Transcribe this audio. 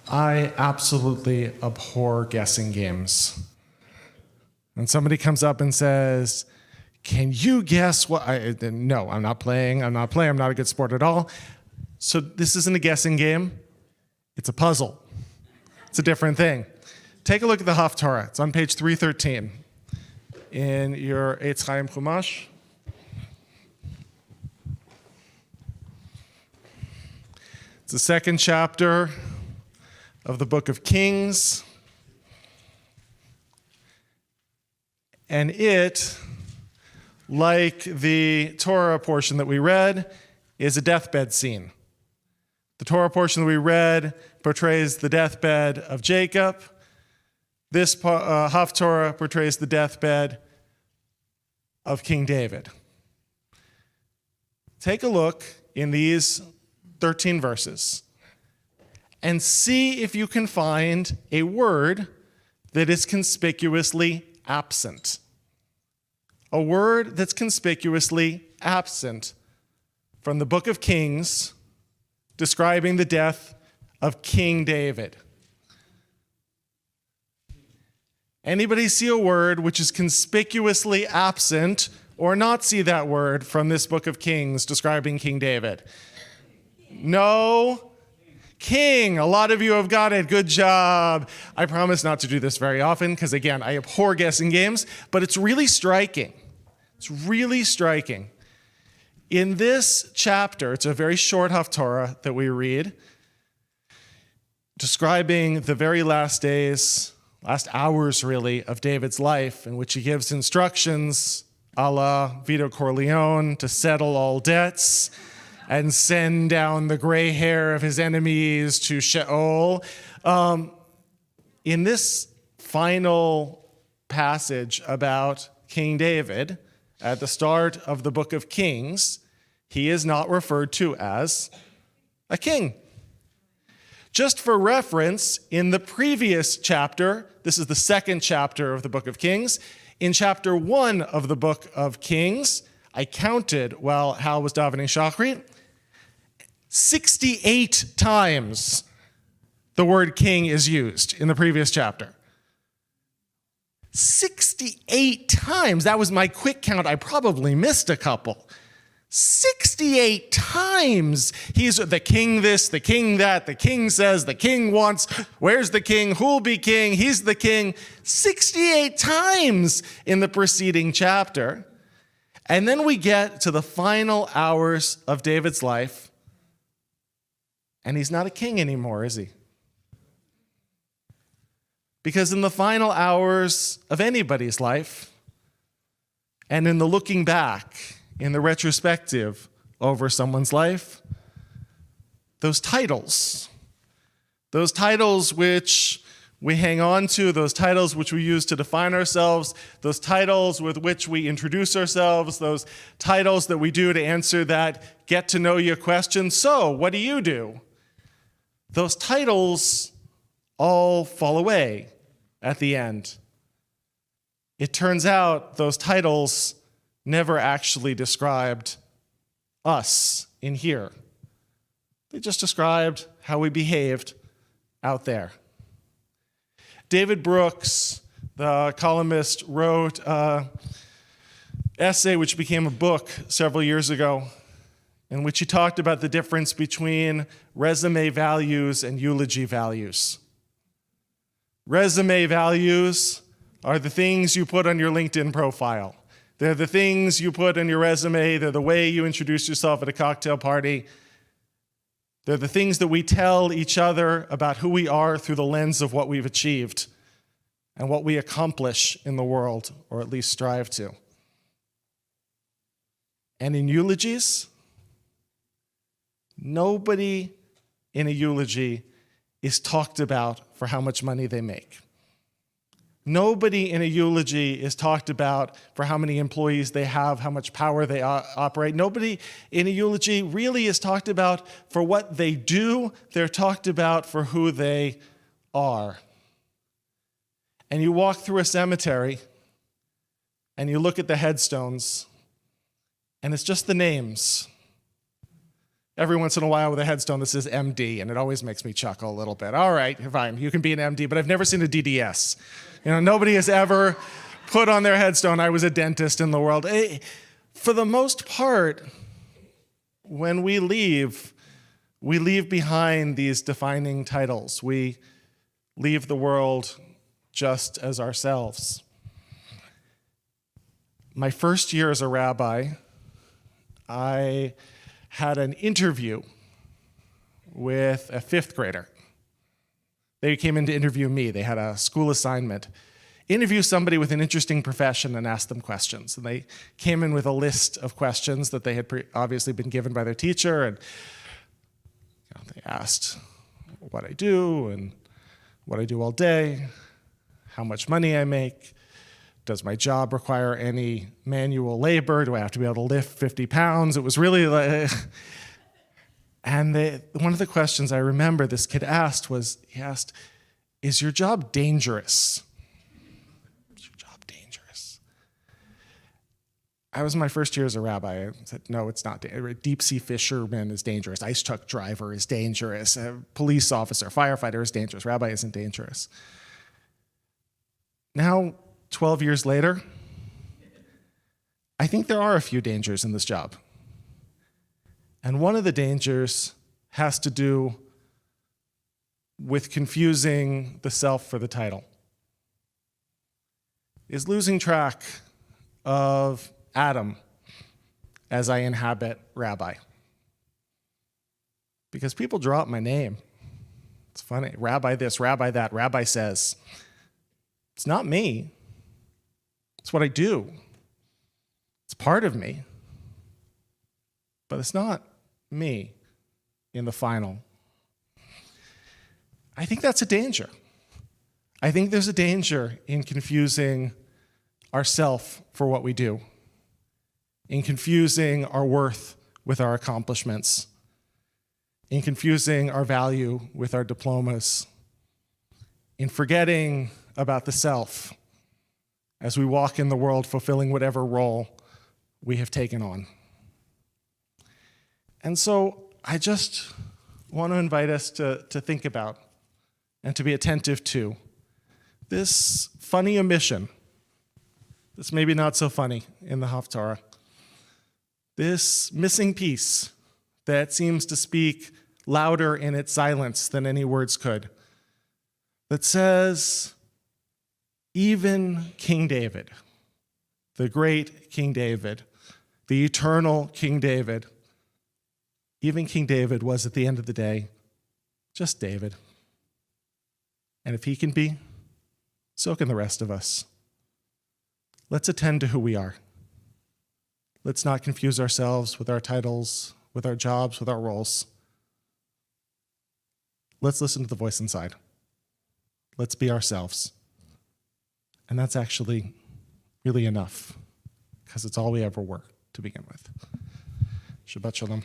I absolutely abhor guessing games. When somebody comes up and says, can you guess what no, I'm not playing. I'm not a good sport at all. So this isn't a guessing game. It's a puzzle. It's a different thing. Take a look at the Haftarah. It's on page 313 in your Eitz Chaim Chumash. It's the second chapter of the book of Kings. And it, like the Torah portion that we read, is a deathbed scene. The Torah portion that we read portrays the deathbed of Jacob. This Haftarah portrays the deathbed of King David. Take a look in these 13 verses and see if you can find a word that is conspicuously absent. A word that's conspicuously absent from the book of Kings describing the death of King David. Anybody see a word which is conspicuously absent or not see that word from this book of Kings describing King David? No? King. A lot of you have got it. Good job. I promise not to do this very often because, again, I abhor guessing games, but it's really striking. It's really striking. In this chapter, it's a very short Haftarah that we read, describing the very last days, last hours really, of David's life, in which he gives instructions a la Vito Corleone to settle all debts and send down the gray hair of his enemies to Sheol. In this final passage about King David, at the start of the book of Kings, he is not referred to as a king. Just for reference, in the previous chapter, this is the second chapter of the book of Kings, in chapter 1 of the book of Kings, I counted while Hal was davening Shachrit, 68 times the word king is used in the previous chapter. 68 times. That was my quick count. I probably missed a couple. 68 times. He's the king this, the king that, the king says, the king wants, where's the king, who'll be king, he's the king. 68 times in the preceding chapter. And then we get to the final hours of David's life, and he's not a king anymore, is he? Because in the final hours of anybody's life, and in the looking back, in the retrospective over someone's life, those titles which we hang on to, those titles which we use to define ourselves, those titles with which we introduce ourselves, those titles that we do to answer that get to know you question, so what do you do? Those titles all fall away at the end. It turns out those titles never actually described us in here. They just described how we behaved out there. David Brooks, the columnist, wrote an essay which became a book several years ago, in which he talked about the difference between resume values and eulogy values. Resume values are the things you put on your LinkedIn profile. They're the things you put in your resume. They're the way you introduce yourself at a cocktail party. They're the things that we tell each other about who we are through the lens of what we've achieved and what we accomplish in the world, or at least strive to. And in eulogies, nobody in a eulogy is talked about for how much money they make. Nobody in a eulogy is talked about for how many employees they have, how much power they operate. Nobody in a eulogy really is talked about for what they do. They're talked about for who they are. And you walk through a cemetery and you look at the headstones, and it's just the names. every once in a while with a headstone that says MD, and it always makes me chuckle a little bit. All right, fine, you can be an MD, but I've never seen a DDS. Nobody has ever put on their headstone, I was a dentist in the world. For the most part, when we leave behind these defining titles. We leave the world just as ourselves. My first year as a rabbi, I had an interview with a fifth grader. They came in to interview me. They had a school assignment. Interview somebody with an interesting profession and ask them questions. And they came in with a list of questions that they had obviously been given by their teacher. And they asked what I do and what I do all day, how much money I make, does my job require any manual labor, do I have to be able to lift 50 pounds? It was really like, and one of the questions I remember this kid asked was, he asked, is your job dangerous? Is your job dangerous? I was in my first year as a rabbi. I said, no, it's not. Deep sea fisherman is dangerous. Ice truck driver is dangerous. A police officer, firefighter is dangerous. Rabbi isn't dangerous. Now, 12 years later, I think there are a few dangers in this job. And one of the dangers has to do with confusing the self for the title. Is losing track of Adam as I inhabit rabbi. Because people drop my name. It's funny. Rabbi this, rabbi that, rabbi says. It's not me. It's what I do. It's part of me. But it's not me in the final. I think that's a danger. I think there's a danger in confusing ourself for what we do, in confusing our worth with our accomplishments, in confusing our value with our diplomas, in forgetting about the self as we walk in the world fulfilling whatever role we have taken on. And so I just want to invite us to think about and to be attentive to this funny omission, this maybe not so funny in the Haftarah, this missing piece that seems to speak louder in its silence than any words could, that says, even King David, the great King David, the eternal King David, even King David was at the end of the day just David. And if he can be, so can the rest of us. Let's attend to who we are. Let's not confuse ourselves with our titles, with our jobs, with our roles. Let's listen to the voice inside. Let's be ourselves. And that's actually really enough, because it's all we ever were to begin with. Shabbat Shalom.